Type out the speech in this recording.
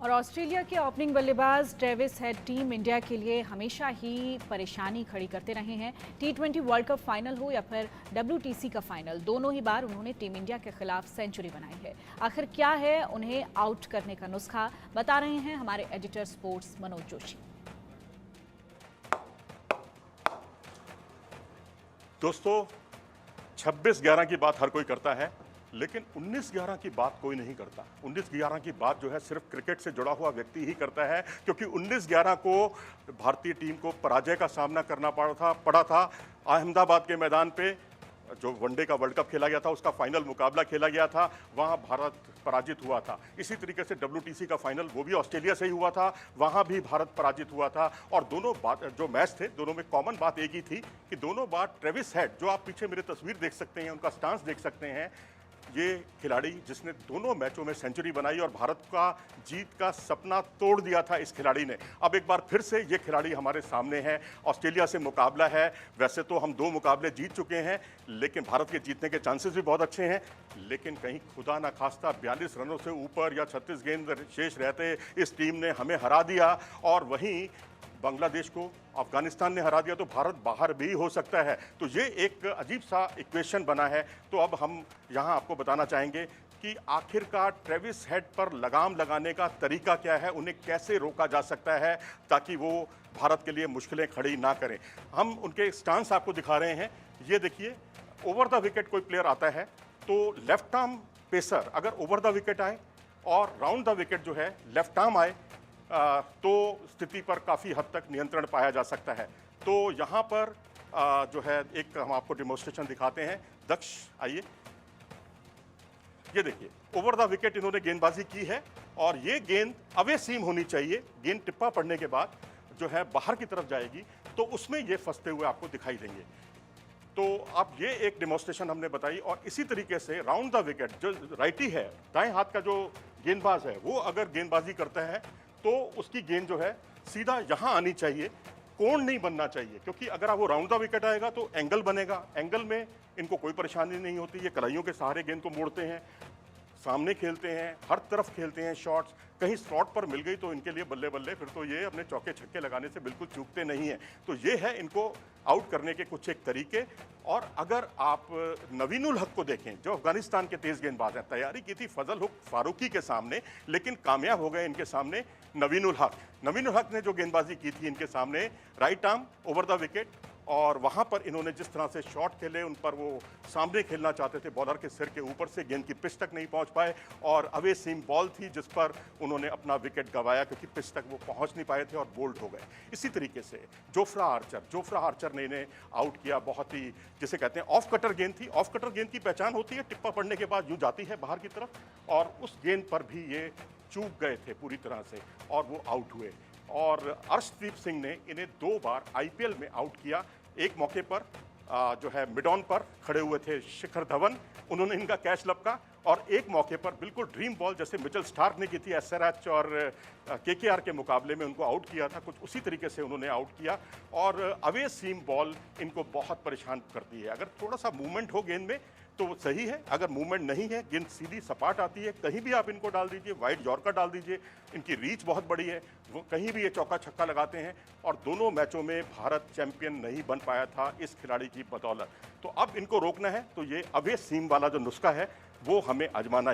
और ऑस्ट्रेलिया के ओपनिंग बल्लेबाज ट्रेविस हेड टीम इंडिया के लिए हमेशा ही परेशानी खड़ी करते रहे हैं। T20 वर्ल्ड कप फाइनल हो या फिर WTC का फाइनल, दोनों ही बार उन्होंने टीम इंडिया के खिलाफ सेंचुरी बनाई है। आखिर क्या है उन्हें आउट करने का नुस्खा, बता रहे हैं हमारे एडिटर स्पोर्ट्स मनोज जोशी। दोस्तों, 26-11 की बात हर कोई करता है, लेकिन 19-11 की बात कोई नहीं करता। 19-11 की बात जो है सिर्फ क्रिकेट से जुड़ा हुआ व्यक्ति ही करता है, क्योंकि 19-11 को भारतीय टीम को पराजय का सामना करना पड़ा था। अहमदाबाद के मैदान पे जो वनडे का वर्ल्ड कप खेला गया था, उसका फाइनल मुकाबला खेला गया था, वहां भारत पराजित हुआ था। इसी तरीके से WTC का फाइनल वो भी ऑस्ट्रेलिया से ही हुआ था, वहां भी भारत पराजित हुआ था। और दोनों बात जो मैच थे, दोनों में कॉमन बात एक ही थी कि दोनों बार ट्रेविस हेड, जो आप पीछे मेरी तस्वीर देख सकते हैं, उनका स्टांस देख सकते हैं, ये खिलाड़ी जिसने दोनों मैचों में सेंचुरी बनाई और भारत का जीत का सपना तोड़ दिया था, इस खिलाड़ी ने। अब एक बार फिर से ये खिलाड़ी हमारे सामने है। ऑस्ट्रेलिया से मुकाबला है। वैसे तो हम 2 मुकाबले जीत चुके हैं, लेकिन भारत के जीतने के चांसेस भी बहुत अच्छे हैं। लेकिन कहीं खुदा ना खास्ता 42 रनों से ऊपर या 36 गेंद शेष रहते इस टीम ने हमें हरा दिया, और वहीं बांग्लादेश को अफगानिस्तान ने हरा दिया, तो भारत बाहर भी हो सकता है। तो ये एक अजीब सा इक्वेशन बना है। तो अब हम यहाँ आपको बताना चाहेंगे कि आखिरकार ट्रेविस हेड पर लगाम लगाने का तरीका क्या है, उन्हें कैसे रोका जा सकता है ताकि वो भारत के लिए मुश्किलें खड़ी ना करें। हम उनके स्टांस आपको दिखा रहे हैं। ये देखिए, ओवर द विकेट कोई प्लेयर आता है तो लेफ्ट आर्म पेसर अगर ओवर द विकेट आए और राउंड द विकेट जो है लेफ्ट आर्म आए, तो स्थिति पर काफ़ी हद तक नियंत्रण पाया जा सकता है। तो यहाँ पर जो है एक हम आपको डेमोन्स्ट्रेशन दिखाते हैं। दक्ष, आइए। ये देखिए, ओवर द विकेट इन्होंने गेंदबाजी की है और ये गेंद अवे सीम होनी चाहिए। गेंद टिप्पा पड़ने के बाद जो है बाहर की तरफ जाएगी, तो उसमें ये फंसते हुए आपको दिखाई देंगे। तो अब ये एक डेमोन्स्ट्रेशन हमने बताई। और इसी तरीके से राउंड द विकेट जो राइटी है, दाएं हाथ का जो गेंदबाज है, वो अगर गेंदबाजी करता है तो उसकी गेंद जो है सीधा यहाँ आनी चाहिए, कोण नहीं बनना चाहिए। क्योंकि अगर वो राउंड द विकेट आएगा तो एंगल बनेगा। एंगल में इनको कोई परेशानी नहीं होती। ये कलाइयों के सहारे गेंद को मोड़ते हैं, सामने खेलते हैं, हर तरफ खेलते हैं शॉट्स। कहीं स्लॉट पर मिल गई तो इनके लिए बल्ले बल्ले, फिर तो ये अपने चौके छक्के लगाने से बिल्कुल चूकते नहीं हैं। तो ये है इनको आउट करने के कुछ एक तरीके। और अगर आप नवीनुल हक को देखें, जो अफगानिस्तान के तेज गेंदबाज हैं, तैयारी की थी फजल हुक फारूकी के सामने, लेकिन कामयाब हो गए इनके सामने नवीनुल हक। नवीनुल हक ने जो गेंदबाजी की थी इनके सामने, right arm over the wicket, और वहां पर इन्होंने जिस तरह से शॉट खेले, उन पर वो सामने खेलना चाहते थे, बॉलर के सिर के ऊपर से गेंद की पिच तक नहीं पहुंच पाए, और अवे सीम बॉल थी जिस पर उन्होंने अपना विकेट गंवाया क्योंकि पिच तक वो पहुंच नहीं पाए थे और बोल्ड हो गए। इसी तरीके से जोफ्रा आर्चर ने इन्हें आउट किया। बहुत ही, जिसे कहते हैं ऑफ कटर गेंद थी। ऑफ कटर गेंद की पहचान होती है, टिप्पा पड़ने के बाद यूं जाती है बाहर की तरफ, और उस गेंद पर भी ये चूक गए थे पूरी तरह से और वो आउट हुए। और अर्शदीप सिंह ने इन्हें 2 बार IPL में आउट किया। एक मौके पर जो है मिड ऑन पर खड़े हुए थे शिखर धवन, उन्होंने इनका कैच लपका, और एक मौके पर बिल्कुल ड्रीम बॉल जैसे मिचेल स्टार्क ने की थी SRH और KKR के मुकाबले में, उनको आउट किया था, कुछ उसी तरीके से उन्होंने आउट किया। और अवे सीम बॉल इनको बहुत परेशान करती है। अगर थोड़ा सा मूवमेंट हो गेंद में तो सही है, अगर मूवमेंट नहीं है, गेंद सीधी सपाट आती है, कहीं भी आप इनको डाल दीजिए, वाइड यॉर्कर डाल दीजिए, इनकी रीच बहुत बड़ी है, वो कहीं भी ये चौका छक्का लगाते हैं। और दोनों मैचों में भारत चैंपियन नहीं बन पाया था इस खिलाड़ी की बदौलत। तो अब इनको रोकना है, तो ये अवे सीम वाला जो नुस्खा है वो हमें आजमाना